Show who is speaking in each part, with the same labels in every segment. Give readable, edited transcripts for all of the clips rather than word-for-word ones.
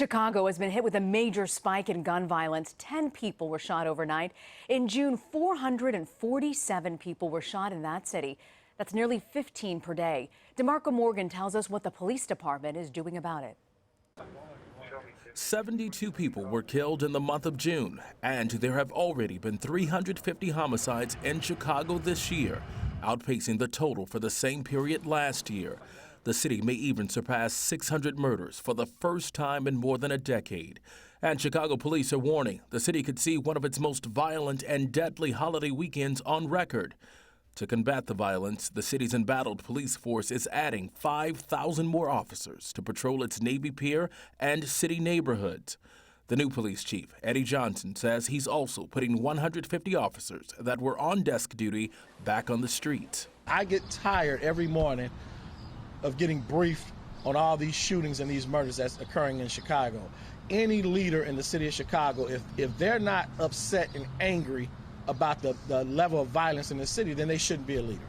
Speaker 1: Chicago has been hit with a major spike in gun violence. 10 people were shot overnight. In June, 447 people were shot in that city. That's nearly 15 per day. DeMarco Morgan tells us what the police department is doing about it.
Speaker 2: 72 people were killed in the month of June, and there have already been 350 homicides in Chicago this year, outpacing the total for the same period last year. The city may even surpass 600 murders for the first time in more than a decade. And Chicago police are warning the city could see one of its most violent and deadly holiday weekends on record. To combat the violence, the city's embattled police force is adding 5,000 more officers to patrol its Navy Pier and city neighborhoods. The new police chief, Eddie Johnson, says he's also putting 150 officers that were on desk duty back on the streets.
Speaker 3: I get tired every morning of getting briefed on all these shootings and these murders that's occurring in Chicago. Any leader in the city of Chicago, if they're not upset and angry about the level of violence in the city, then they shouldn't be a leader.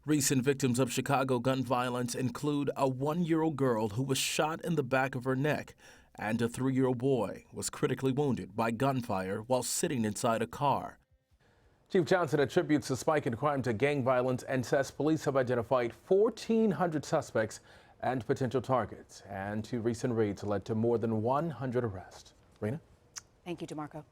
Speaker 2: Recent victims of Chicago gun violence include a 1-year-old girl who was shot in the back of her neck, and a 3-year-old boy was critically wounded by gunfire while sitting inside a car.
Speaker 4: Chief Johnson attributes the spike in crime to gang violence and says police have identified 1,400 suspects and potential targets, and 2 recent raids led to more than 100 arrests. Rena?
Speaker 1: Thank you, DeMarco.